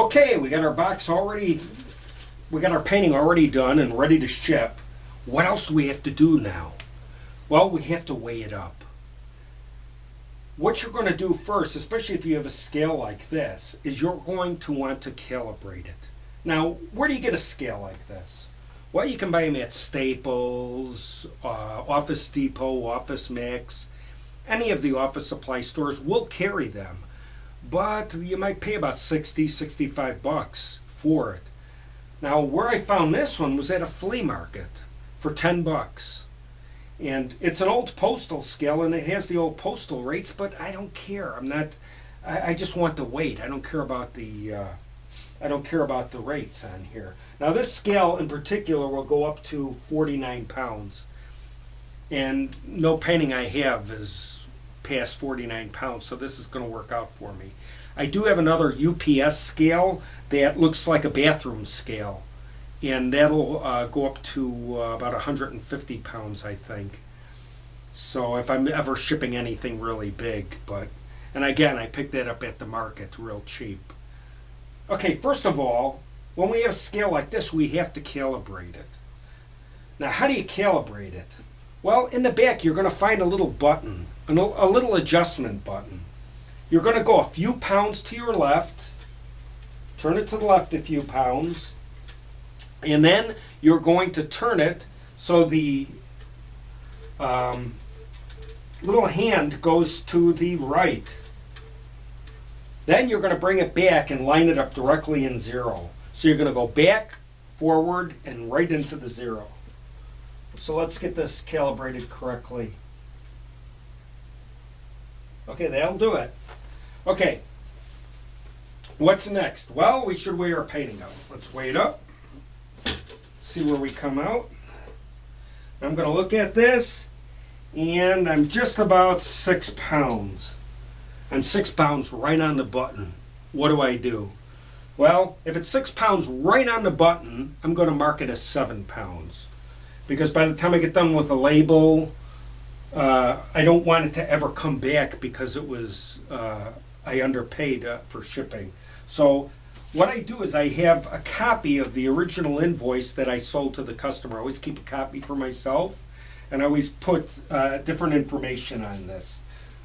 Okay, we got our box already, we got our painting already done and ready to ship. What else do we have to do now? Well, we have to weigh it up. What you're going to do first, especially if you have a scale like this, is you're going to want to calibrate it. Now, where do you get a scale like this? Well, you can buy them at Staples, Office Depot, Office Max. Any of the office supply stores will carry them. But you might pay about 60, 65 bucks for it. Now, where I found this one was at a flea market for 10 bucks. And it's an old postal scale, and it has the old postal rates, but I don't care. I just want the weight. I don't care about the rates on here. Now, this scale in particular will go up to 49 pounds. And no painting I have is past 49 pounds, so this is going to work out for me. I do have another UPS scale that looks like a bathroom scale, and that'll go up to about 150 pounds, I think. So if I'm ever shipping anything really big, and again, I picked that up at the market real cheap. Okay, first of all, when we have a scale like this, we have to calibrate it. Now, how do you calibrate it? Well, in the back, you're going to find a little button, a little adjustment button. You're going to go a few pounds to your left, turn it to the left a few pounds, and then you're going to turn it so the little hand goes to the right. Then you're going to bring it back and line it up directly in zero. So you're going to go back, forward, and right into the zero. So let's get this calibrated correctly. Okay, that'll do it. Okay, what's next? Well, we should weigh our painting up. Let's weigh it up. See where we come out. I'm going to look at this, and I'm just about 6 pounds. I'm 6 pounds right on the button. What do? Well, if it's 6 pounds right on the button, I'm going to mark it as 7 pounds. Because by the time I get done with the label, I don't want it to ever come back because it was, I underpaid for shipping. So what I do is I have a copy of the original invoice that I sold to the customer. I always keep a copy for myself, and I always put different information on this.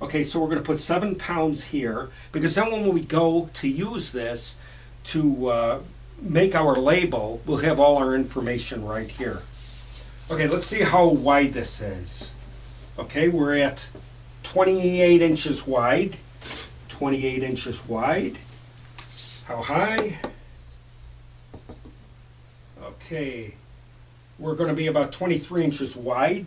Okay, so we're going to put 7 pounds here, because then when we go to use this to make our label, we'll have all our information right here. Okay, let's see how wide this is. Okay, we're at 28 inches wide. 28 inches wide. How high? Okay, we're going to be about 23 inches high.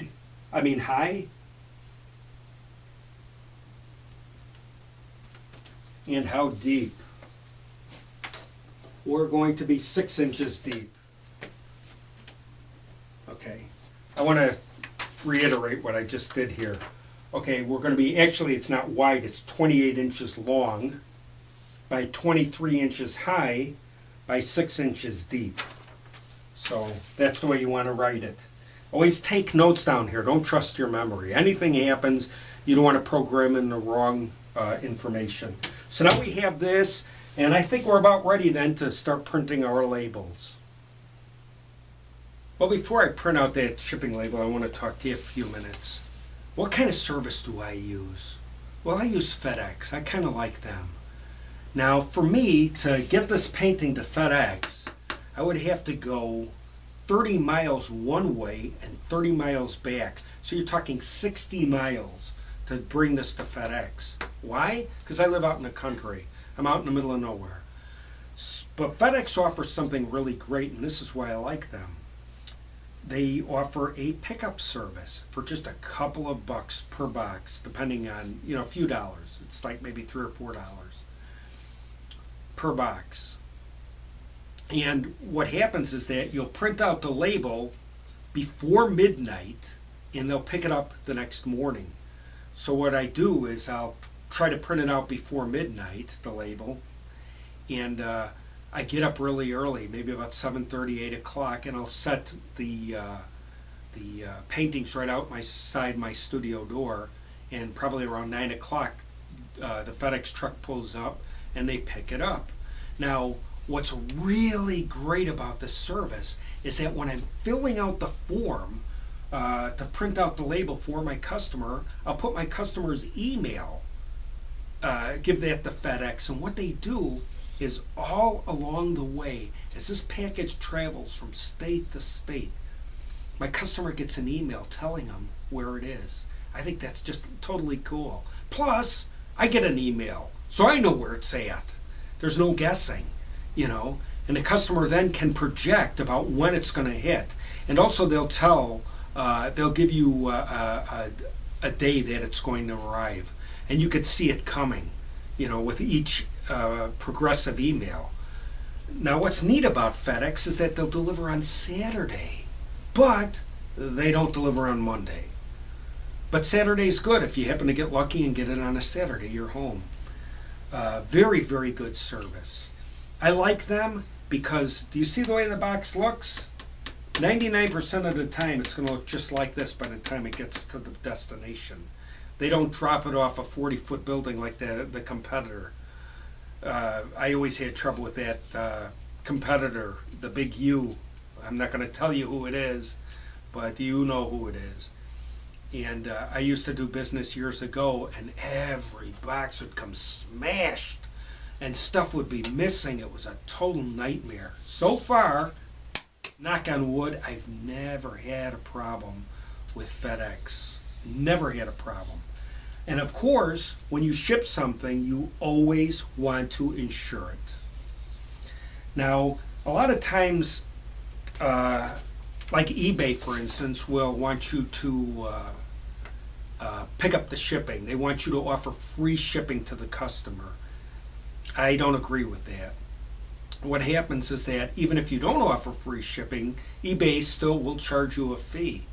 And how deep? We're going to be 6 inches deep. Okay, I want to reiterate what I just did here. Okay, we're going to be, actually it's not wide, it's 28 inches long by 23 inches high by 6 inches deep. So that's the way you want to write it. Always take notes down here. Don't trust your memory. Anything happens, you don't want to program in the wrong information. So now we have this, and I think we're about ready then to start printing our labels. Well, before I print out that shipping label, I want to talk to you a few minutes. What kind of service do I use? Well, I use FedEx. I kind of like them. Now, for me to get this painting to FedEx, I would have to go 30 miles one way and 30 miles back. So you're talking 60 miles to bring this to FedEx. Why? Because I live out in the country. I'm out in the middle of nowhere. But FedEx offers something really great, and this is why I like them. They offer a pickup service for just a couple of bucks per box, depending on, a few dollars. It's like maybe $3 or $4 per box. And what happens is that you'll print out the label before midnight, and they'll pick it up the next morning. So what I do is I'll try to print it out before midnight, the label, and I get up really early, maybe about 7:30, 8 o'clock, and I'll set the paintings right outside my studio door, and probably around 9 o'clock the FedEx truck pulls up and they pick it up. Now, what's really great about this service is that when I'm filling out the form to print out the label for my customer, I'll put my customer's email, give that to FedEx, and what they do is all along the way, as this package travels from state to state, my customer gets an email telling them where it is. I think that's just totally cool. Plus, I get an email, so I know where it's at. There's no guessing, and the customer then can project about when it's going to hit. And also they'll give you a day that it's going to arrive. And you could see it coming, with each progressive email. Now, what's neat about FedEx is that they'll deliver on Saturday, but they don't deliver on Monday. But Saturday's good. If you happen to get lucky and get it on a Saturday, you're home. Very, very good service. I like them because, do you see the way the box looks? 99% of the time, it's going to look just like this by the time it gets to the destination. They don't drop it off a 40-foot building like the competitor. I always had trouble with that competitor, the big U. I'm not going to tell you who it is, but you know who it is. And I used to do business years ago, and every box would come smashed, and stuff would be missing. It was a total nightmare. So far, knock on wood, I've never had a problem with FedEx. Never had a problem. And of course, when you ship something, you always want to insure it. Now, a lot of times, like eBay, for instance, will want you to pick up the shipping. They want you to offer free shipping to the customer. I don't agree with that. What happens is that even if you don't offer free shipping, eBay still will charge you a fee.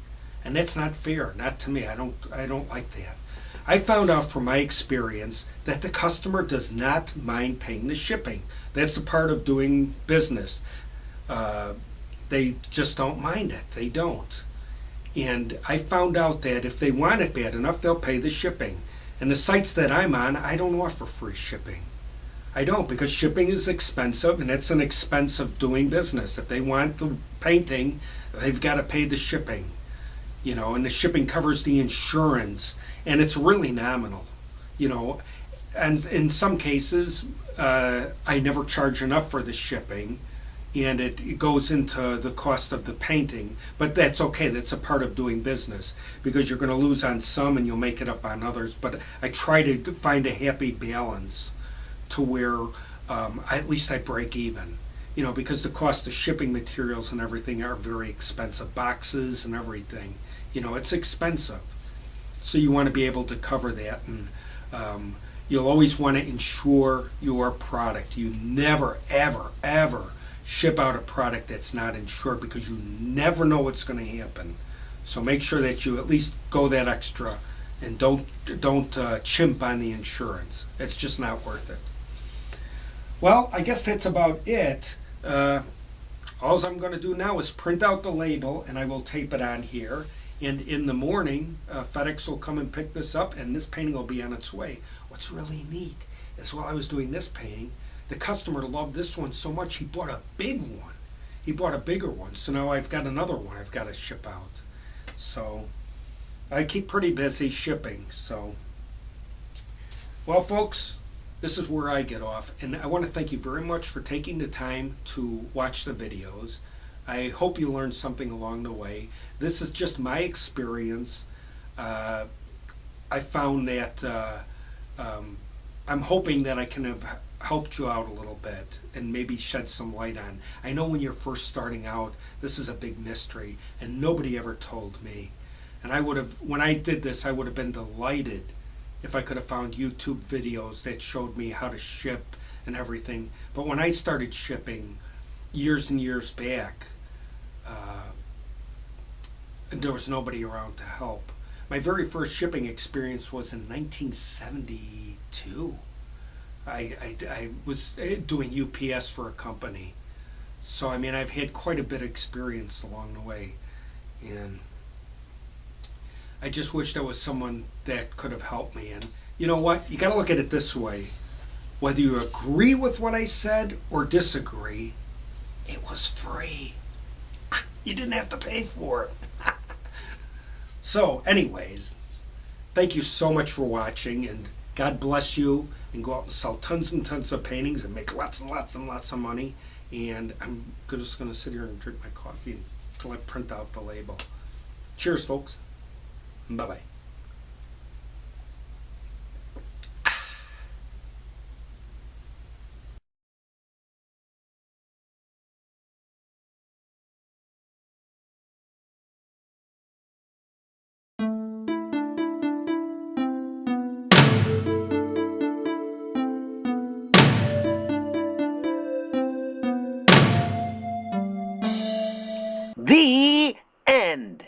And that's not fair, not to me. I don't like that. I found out from my experience that the customer does not mind paying the shipping. That's a part of doing business. They just don't mind it. They don't. And I found out that if they want it bad enough, they'll pay the shipping. And the sites that I'm on, I don't offer free shipping. I don't, because shipping is expensive, and it's an expense of doing business. If they want the painting, they've got to pay the shipping. And the shipping covers the insurance, and it's really nominal. And in some cases, I never charge enough for the shipping, and it goes into the cost of the painting. But that's okay. That's a part of doing business, because you're going to lose on some and you'll make it up on others. But I try to find a happy balance to where at least I break even. Because the cost of shipping materials and everything are very expensive. Boxes and everything. It's expensive. So you want to be able to cover that. And you'll always want to insure your product. You never, ever, ever ship out a product that's not insured, because you never know what's going to happen. So make sure that you at least go that extra and don't chimp on the insurance. It's just not worth it. Well, I guess that's about it. All I'm going to do now is print out the label, and I will tape it on here. And in the morning, FedEx will come and pick this up, and this painting will be on its way. What's really neat is while I was doing this painting, the customer loved this one so much he bought a big one. He bought a bigger one, so now I've got another one I've got to ship out. So I keep pretty busy shipping. So, well, folks, this is where I get off, and I want to thank you very much for taking the time to watch the videos. I hope you learned something along the way. This is just my experience. I found that I'm hoping that I can have helped you out a little bit and maybe shed some light on. I know when you're first starting out, this is a big mystery, and nobody ever told me. And when I did this, I would have been delighted if I could have found YouTube videos that showed me how to ship and everything. But when I started shipping years and years back, there was nobody around to help. My very first shipping experience was in 1972. I was doing UPS for a company. So, I've had quite a bit of experience along the way. And I just wish there was someone that could have helped me. And you know what? You got to look at it this way. Whether you agree with what I said or disagree, it was free. You didn't have to pay for it. So, anyways, thank you so much for watching, and God bless you, and go out and sell tons and tons of paintings and make lots and lots and lots of money. And I'm just going to sit here and drink my coffee until I print out the label. Cheers, folks. Bye-bye. The end.